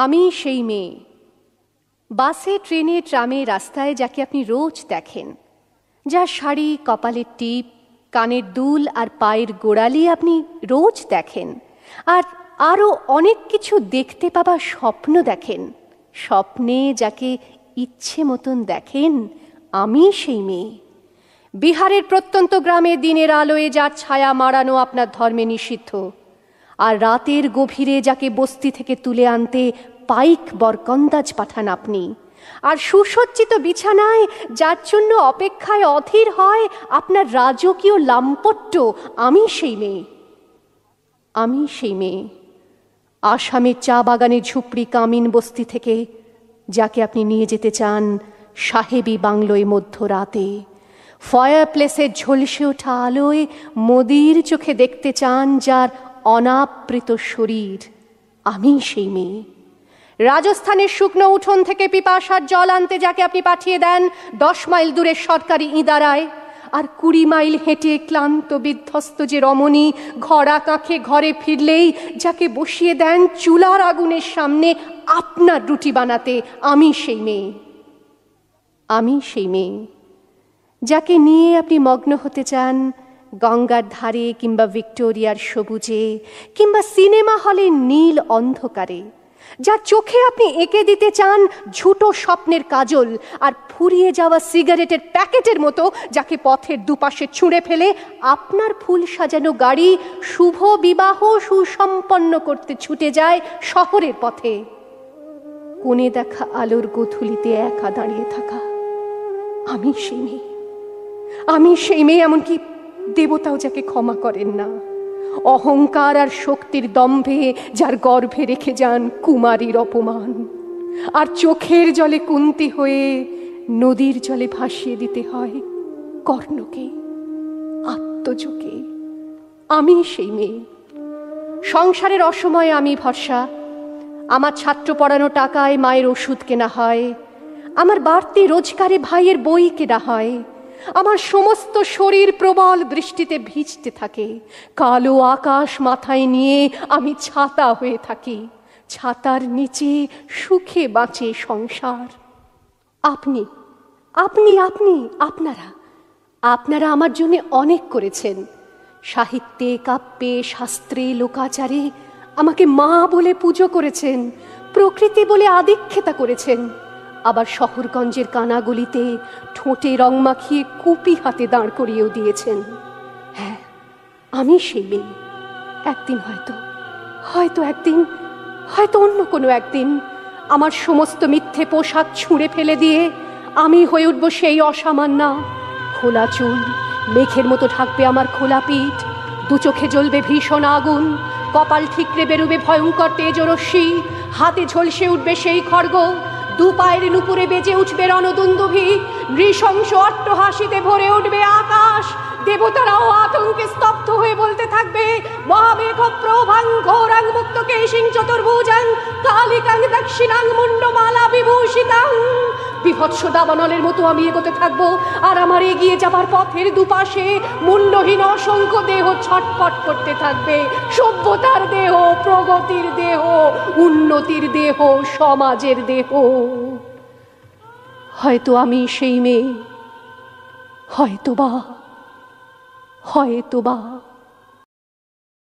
আমি সেই মেয়ে, বাসে ট্রেনে ট্রামে রাস্তায় যাকে আপনি রোজ দেখেন, যার শাড়ি, কপালের টিপ, কানের দুল আর পায়ের গোড়ালি আপনি রোজ দেখেন, আর আরও অনেক কিছু দেখতে পাবার স্বপ্ন দেখেন। স্বপ্নে যাকে ইচ্ছে মতন দেখেন, আমি সেই মেয়ে। বিহারের প্রত্যন্ত গ্রামে দিনের আলোয় যার ছায়া মাড়ানো আপনার ধর্মে নিষিদ্ধ, আর রাতের গভীরে যাকে বস্তি থেকে তুলে আনতে পাইক বরকন্দাজ পাঠান আপনি, আর সুসজ্জিত বিছানায় যার জন্য অপেক্ষায় অধীর হয় আপনার রাজকীয় লাম্পট্য, আমি সেই মেয়ে। আমি সেই মেয়ে, আসামের চা বাগানের ঝুপড়ি কামিন বস্তি থেকে যাকে আপনি নিয়ে যেতে চান সাহেবি বাংলোয় মধ্যরাতে, ফায়ার প্লেসের ঝলসে ওঠা আলোয় মোদির চোখে দেখতে চান যার অনাবৃত শরীর, আমি সেই মেয়ে। রাজস্থানের শুকনো উঠোন থেকে পিপাসার জল আনতে যাকে আপনি পাঠিয়ে দেন 10 মাইল দূরের সরকারি ইদারায়, আর 20 মাইল হেঁটে ক্লান্ত বিধ্বস্ত যে রমণী ঘরা কাঁখে ঘরে ফিরলেই যাকে বসিয়ে দেন চুলার আগুনের সামনে আপনার রুটি বানাতে, আমি সেই মেয়ে। আমি সেই মেয়ে যাকে নিয়ে আপনি মগ্ন হতে চান গঙ্গার ধারে কিংবা ভিক্টোরিয়ার সবুজে কিংবা সিনেমা হলের নীল অন্ধকারে, যার চোখে আপনি এঁকে দিতে চান ঝুটো স্বপ্নের কাজল, আর ফুরিয়ে যাওয়া সিগারেটের প্যাকেটের মতো যাকে পথের দুপাশে ছুঁড়ে ফেলে আপনার ফুল সাজানো গাড়ি শুভ বিবাহ সুসম্পন্ন করতে ছুটে যায় শহরের পথে। কোণে দেখা আলোর গোধূলিতে একা দাঁড়িয়ে থাকা, আমি সেই মেয়ে। আমি সেই মেয়ে, এমনকি দেবতাও যাকে ক্ষমা করেন না, অহংকার আর শক্তির দম্ভে যার গর্ভে রেখে যান কুমারীর অপমান, আর চোখের জলে কুন্তি হয়ে নদীর জলে ভাসিয়ে দিতে হয় কর্ণকে, আত্মজকে। আমি সেই মেয়ে। সংসারের অসময়ে আমি ভরসা, আমার ছাত্র পড়ানো টাকায় মায়ের ওষুধ কেনা হয়, আমার বাড়তি রোজগারে ভাইয়ের বই কেনা হয়, আমার সমস্ত শরীর প্রবল বৃষ্টিতে ভিজতে থাকে, কালো আকাশ মাথায় নিয়ে আমি ছাতা হয়ে থাকি, ছাতার নিচে সুখে বাঁচে সংসার। আপনি আপনি আপনি আপনারা আপনারা আমার জন্য অনেক করেছেন। সাহিত্যে, কাব্যে, শাস্ত্রে, লোকাচারে আমাকে মা বলে পুজো করেছেন, প্রকৃতি বলে আদিক্ষেতা করেছেন, আবার শহরগঞ্জের কানাগলিতে ঠোঁটে রং মাখিয়ে কুপি হাতে দাঁড় করিয়েও দিয়েছেন। হ্যাঁ, আমি সেই মেয়ে। একদিন হয়তো অন্য কোনো একদিন আমার সমস্ত মিথ্যে পোশাক ছুঁড়ে ফেলে দিয়ে আমি হয়ে উঠব সেই অসামান্যা। খোলা চুল মেঘের মতো ঢাকবে আমার খোলা পিঠ, দু চোখে জ্বলবে ভীষণ আগুন, কপাল ঠিকরে বেরোবে ভয়ঙ্কর তেজরশ্মি, হাতে ঝলসে উঠবে সেই খড়গ, দু পায়ের নুপুরে বেজে উঠবে রণদুন্দুভি, নৃশংস অট্টহাসিতে ভরে উঠবে আকাশ। দেবতারাও আতঙ্কে স্তব্ধ হয়ে বলতে থাকবে, মহামেঘ প্রভাং ঘোরাং মুক্ত কেশিং চতুর্ভুজাং কালিকাং দক্ষিণাং মুন্ডমালা বিভূষিতাং। বিভৎস দাবানলের মতো আমি এগোতে থাকবো, আর আমার এগিয়ে যাবার পথের দুপাশে মুন্ডহীন অসংখ্য দেহ ছটফট করতে থাকবে। সভ্যতার দেহ, প্রগতির দেহ, উন্নতির দেহ, সমাজের দেহ। হয়তো আমি সেই মেয়ে, হয়তো বা